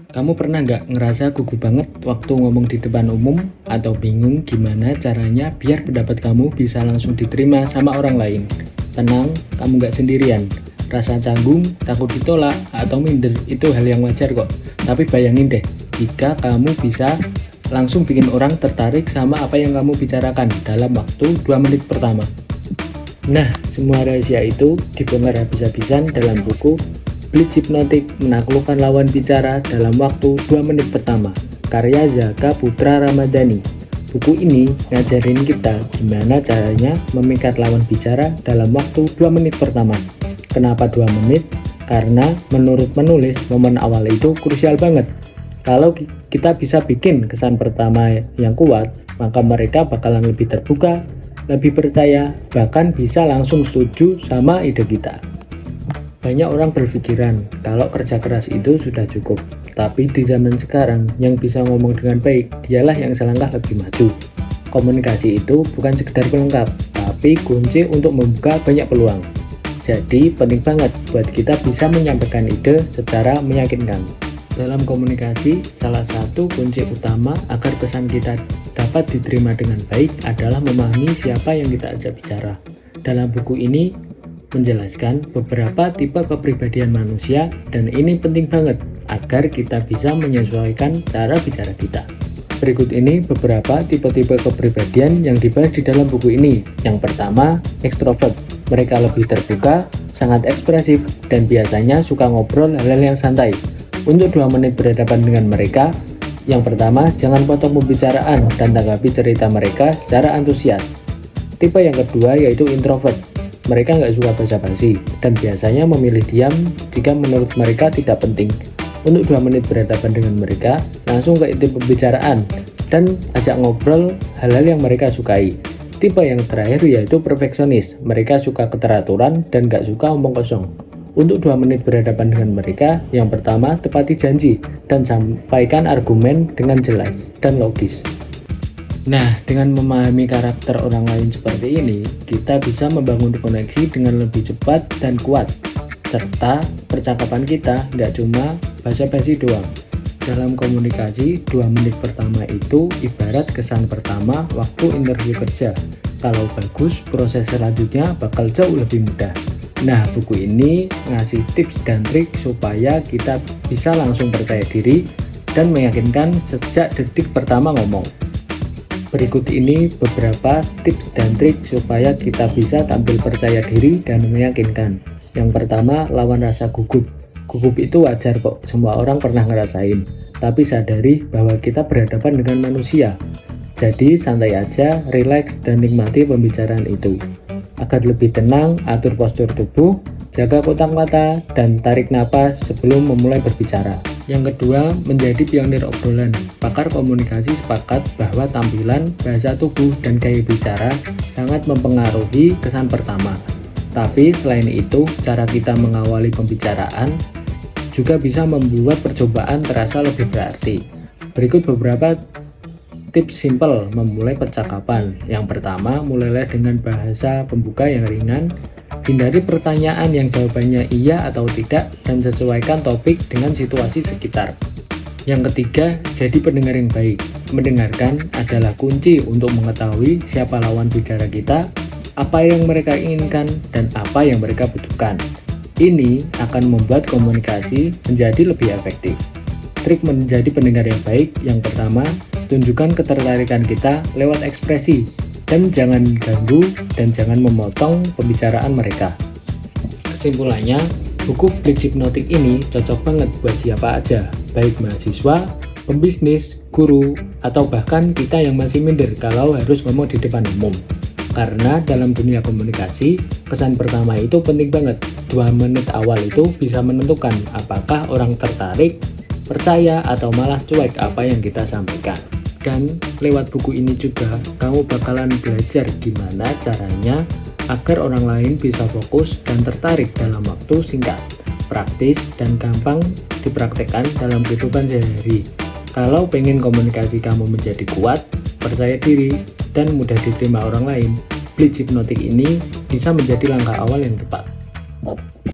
Kamu pernah nggak ngerasa gugup banget waktu ngomong di depan umum atau bingung gimana caranya biar pendapat kamu bisa langsung diterima sama orang lain? Tenang, kamu nggak sendirian. Rasa canggung, takut ditolak, atau minder itu hal yang wajar kok. Tapi bayangin deh, jika kamu bisa langsung bikin orang tertarik sama apa yang kamu bicarakan dalam waktu 2 menit pertama. Nah, semua rahasia itu dibongkar habis-habisan dalam buku Blitz Hipnotik Menaklukkan Lawan Bicara dalam Waktu 2 Menit Pertama, karya Zaka Putra Ramadhani. Buku ini ngajarin kita gimana caranya memikat lawan bicara dalam waktu 2 menit pertama. Kenapa 2 menit? Karena menurut penulis, momen awal itu krusial banget. Kalau kita bisa bikin kesan pertama yang kuat, maka mereka bakalan lebih terbuka, lebih percaya, bahkan bisa langsung setuju sama ide kita. Banyak orang berpikiran kalau kerja keras itu sudah cukup, tapi di zaman sekarang yang bisa ngomong dengan baik dialah yang selangkah lebih maju. Komunikasi itu bukan sekedar pelengkap, tapi kunci untuk membuka banyak peluang. Jadi penting banget buat kita bisa menyampaikan ide secara meyakinkan. Dalam komunikasi, salah satu kunci utama agar pesan kita dapat diterima dengan baik adalah memahami siapa yang kita ajak bicara. Dalam buku ini menjelaskan beberapa tipe kepribadian manusia, dan ini penting banget agar kita bisa menyesuaikan cara bicara kita. Berikut ini beberapa tipe-tipe kepribadian yang dibahas di dalam buku ini. Yang pertama, ekstrovert. Mereka lebih terbuka, sangat ekspresif, dan biasanya suka ngobrol hal-hal yang santai. Untuk 2 menit berhadapan dengan mereka, yang pertama, jangan potong pembicaraan dan tanggapi cerita mereka secara antusias. Tipe yang kedua yaitu introvert. Mereka nggak suka basa-basi dan biasanya memilih diam jika menurut mereka tidak penting. Untuk 2 menit berhadapan dengan mereka, langsung ke inti pembicaraan dan ajak ngobrol hal-hal yang mereka sukai. Tipe yang terakhir yaitu perfeksionis. Mereka suka keteraturan dan nggak suka omong kosong. Untuk 2 menit berhadapan dengan mereka, yang pertama, tepati janji dan sampaikan argumen dengan jelas dan logis. Nah, dengan memahami karakter orang lain seperti ini, kita bisa membangun koneksi dengan lebih cepat dan kuat, serta percakapan kita nggak cuma basa-basi doang. Dalam komunikasi, 2 menit pertama itu ibarat kesan pertama waktu interview kerja. Kalau bagus, proses selanjutnya bakal jauh lebih mudah. Nah, buku ini ngasih tips dan trik supaya kita bisa langsung percaya diri dan meyakinkan sejak detik pertama ngomong. Berikut ini beberapa tips dan trik supaya kita bisa tampil percaya diri dan meyakinkan. Yang pertama, lawan rasa gugup. Gugup itu wajar kok, semua orang pernah ngerasain. Tapi sadari bahwa kita berhadapan dengan manusia. Jadi santai aja, rileks, dan nikmati pembicaraan itu. Agar lebih tenang, atur postur tubuh, jaga kotak mata, dan tarik napas sebelum memulai berbicara. Yang kedua, menjadi pionir obrolan. Pakar komunikasi sepakat bahwa tampilan, bahasa tubuh, dan gaya bicara sangat mempengaruhi kesan pertama. Tapi selain itu, cara kita mengawali pembicaraan juga bisa membuat percobaan terasa lebih berarti. Berikut beberapa tips simple memulai percakapan. Yang pertama, mulailah dengan bahasa pembuka yang ringan. Hindari pertanyaan yang jawabannya iya atau tidak dan sesuaikan topik dengan situasi sekitar. Yang ketiga, jadi pendengar yang baik. Mendengarkan adalah kunci untuk mengetahui siapa lawan bicara kita, apa yang mereka inginkan, dan apa yang mereka butuhkan. Ini akan membuat komunikasi menjadi lebih efektif. Trik menjadi pendengar yang baik, yang pertama, tunjukkan ketertarikan kita lewat ekspresi, dan jangan ganggu dan jangan memotong pembicaraan mereka. Kesimpulannya, buku Blitz Hipnotik ini cocok banget buat siapa aja, baik mahasiswa, pembisnis, guru, atau bahkan kita yang masih minder kalau harus ngomong di depan umum. Karena dalam dunia komunikasi, kesan pertama itu penting banget. 2 menit awal itu bisa menentukan apakah orang tertarik, percaya, atau malah cuek apa yang kita sampaikan. Dan lewat buku ini juga kamu bakalan belajar gimana caranya agar orang lain bisa fokus dan tertarik dalam waktu singkat, praktis, dan gampang dipraktekkan dalam kehidupan sehari-hari. Kalau pengen komunikasi kamu menjadi kuat, percaya diri, dan mudah diterima orang lain, Blitz Hipnotik ini bisa menjadi langkah awal yang tepat.